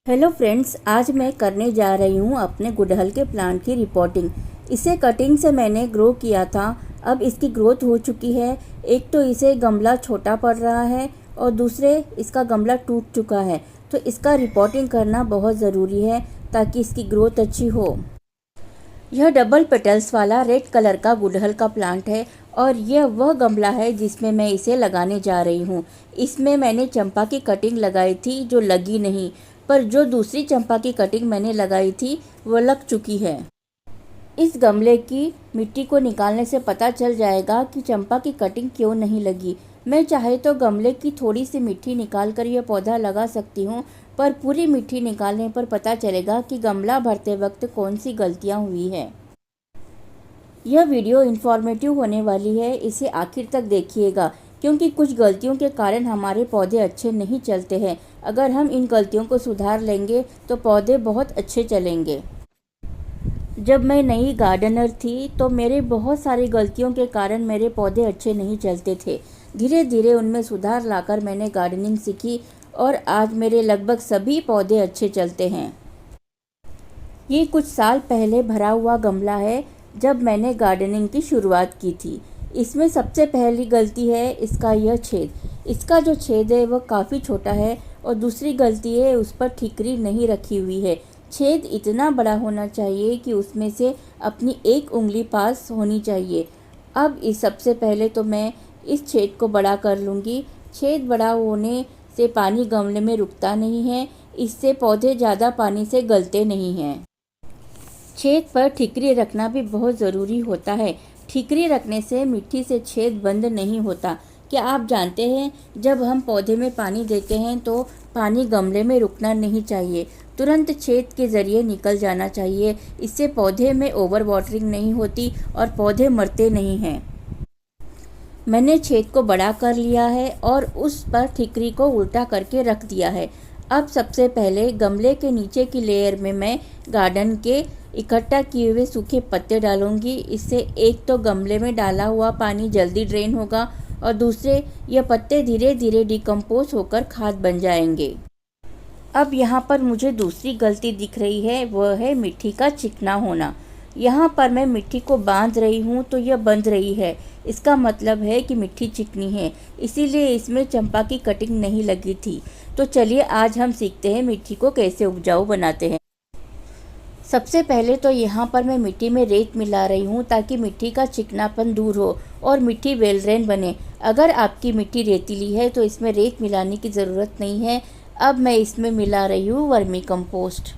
Hello friends, आज मैं करने जा रही हूँ अपने गुड़हल के प्लांट की रिपोर्टिंग। इसे कटिंग से मैंने ग्रो किया था। अब इसकी ग्रोथ हो चुकी है। एक तो इसे गमला छोटा पड़ रहा है और दूसरे इसका गमला टूट चुका है, तो इसका रिपोर्टिंग करना बहुत ज़रूरी है ताकि इसकी ग्रोथ अच्छी हो। यह डबल पेटल्स वाला रेड कलर का गुड़हल का प्लांट है और यह वह गमला है जिसमें मैं इसे लगाने जा रही हूँ। इसमें मैंने चंपा की कटिंग लगाई थी जो लगी नहीं, पर जो दूसरी चंपा की कटिंग मैंने लगाई थी वो लग चुकी है। इस गमले की मिट्टी को निकालने से पता चल जाएगा कि चंपा की कटिंग क्यों नहीं लगी। मैं चाहे तो गमले की थोड़ी सी मिट्टी निकाल कर यह पौधा लगा सकती हूँ, पर पूरी मिट्टी निकालने पर पता चलेगा कि गमला भरते वक्त कौन सी गलतियाँ हुई है। यह वीडियो इन्फॉर्मेटिव होने वाली है, इसे आखिर तक देखिएगा क्योंकि कुछ गलतियों के कारण हमारे पौधे अच्छे नहीं चलते हैं। अगर हम इन गलतियों को सुधार लेंगे तो पौधे बहुत अच्छे चलेंगे। जब मैं नई गार्डनर थी तो मेरे बहुत सारी गलतियों के कारण मेरे पौधे अच्छे नहीं चलते थे। धीरे धीरे उनमें सुधार लाकर मैंने गार्डनिंग सीखी और आज मेरे लगभग सभी पौधे अच्छे चलते हैं। ये कुछ साल पहले भरा हुआ गमला है जब मैंने गार्डनिंग की शुरुआत की थी। इसमें सबसे पहली गलती है इसका यह छेद। इसका जो छेद है वह काफ़ी छोटा है और दूसरी गलती है उस पर ठिकरी नहीं रखी हुई है। छेद इतना बड़ा होना चाहिए कि उसमें से अपनी एक उंगली पास होनी चाहिए। अब इस सबसे पहले तो मैं इस छेद को बड़ा कर लूँगी। छेद बड़ा होने से पानी गमले में रुकता नहीं है, इससे पौधे ज़्यादा पानी से गलते नहीं हैं। छेद पर ठिकरी रखना भी बहुत ज़रूरी होता है। ठिकरी रखने से मिट्टी से छेद बंद नहीं होता। क्या आप जानते हैं, जब हम पौधे में पानी देते हैं तो पानी गमले में रुकना नहीं चाहिए, तुरंत छेद के ज़रिए निकल जाना चाहिए। इससे पौधे में ओवर वाटरिंग नहीं होती और पौधे मरते नहीं हैं। मैंने छेद को बड़ा कर लिया है और उस पर ठिकरी को उल्टा करके रख दिया है। अब सबसे पहले गमले के नीचे की लेयर में मैं गार्डन के इकट्ठा किए हुए सूखे पत्ते डालूंगी। इससे एक तो गमले में डाला हुआ पानी जल्दी ड्रेन होगा और दूसरे ये पत्ते धीरे धीरे डिकम्पोज होकर खाद बन जाएंगे। अब यहाँ पर मुझे दूसरी गलती दिख रही है, वह है मिट्टी का चिकना होना। यहाँ पर मैं मिट्टी को बांध रही हूँ तो यह बंध रही है, इसका मतलब है कि मिट्टी चिकनी है, इसीलिए इसमें चंपा की कटिंग नहीं लगी थी। तो चलिए आज हम सीखते हैं मिट्टी को कैसे उपजाऊ बनाते हैं। सबसे पहले तो यहाँ पर मैं मिट्टी में रेत मिला रही हूँ ताकि मिट्टी का चिकनापन दूर हो और मिट्टी वेल ड्रेन बने। अगर आपकी मिट्टी रेतीली है तो इसमें रेत मिलाने की ज़रूरत नहीं है। अब मैं इसमें मिला रही हूँ वर्मी कंपोस्ट।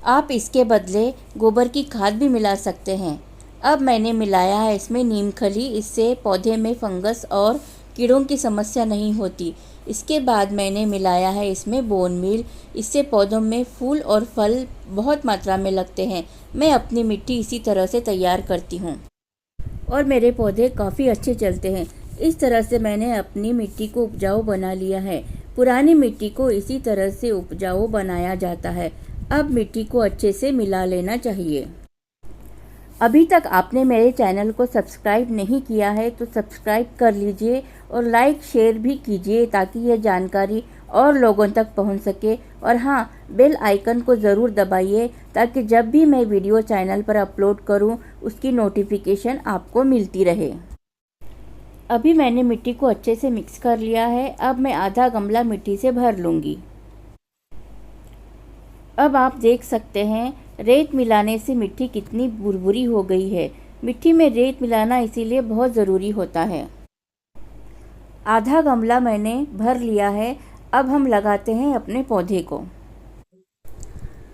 आप इसके बदले गोबर की खाद भी मिला सकते हैं। अब मैंने मिलाया है इसमें नीम खली, इससे पौधे में फंगस और कीड़ों की समस्या नहीं होती। इसके बाद मैंने मिलाया है इसमें बोन मील, इससे पौधों में फूल और फल बहुत मात्रा में लगते हैं। मैं अपनी मिट्टी इसी तरह से तैयार करती हूँ और मेरे पौधे काफ़ी अच्छे चलते हैं। इस तरह से मैंने अपनी मिट्टी को उपजाऊ बना लिया है। पुरानी मिट्टी को इसी तरह से उपजाऊ बनाया जाता है। अब मिट्टी को अच्छे से मिला लेना चाहिए। अभी तक आपने मेरे चैनल को सब्सक्राइब नहीं किया है तो सब्सक्राइब कर लीजिए और लाइक शेयर भी कीजिए ताकि यह जानकारी और लोगों तक पहुंच सके। और हाँ, बेल आइकन को ज़रूर दबाइए ताकि जब भी मैं वीडियो चैनल पर अपलोड करूं उसकी नोटिफिकेशन आपको मिलती रहे। अभी मैंने मिट्टी को अच्छे से मिक्स कर लिया है। अब मैं आधा गमला मिट्टी से भर लूँगी। अब आप देख सकते हैं रेत मिलाने से मिट्टी कितनी भुरभुरी हो गई है। मिट्टी में रेत मिलाना इसीलिए बहुत ज़रूरी होता है। आधा गमला मैंने भर लिया है। अब हम लगाते हैं अपने पौधे को।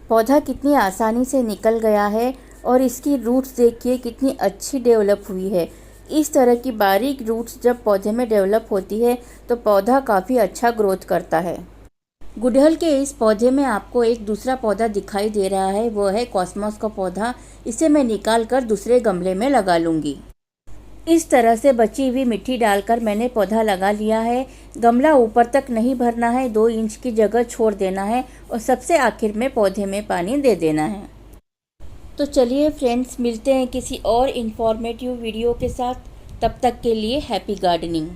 पौधा कितनी आसानी से निकल गया है और इसकी रूट्स देखिए कितनी अच्छी डेवलप हुई है। इस तरह की बारीक रूट्स जब पौधे में डेवलप होती है तो पौधा काफ़ी अच्छा ग्रोथ करता है। गुड़हल के इस पौधे में आपको एक दूसरा पौधा दिखाई दे रहा है, वो है कॉस्मोस का पौधा। इसे मैं निकाल कर दूसरे गमले में लगा लूँगी। इस तरह से बची हुई मिट्टी डालकर मैंने पौधा लगा लिया है। गमला ऊपर तक नहीं भरना है, 2 इंच की जगह छोड़ देना है और सबसे आखिर में पौधे में पानी दे देना है। तो चलिए फ्रेंड्स, मिलते हैं किसी और इन्फॉर्मेटिव वीडियो के साथ। तब तक के लिए हैप्पी गार्डनिंग।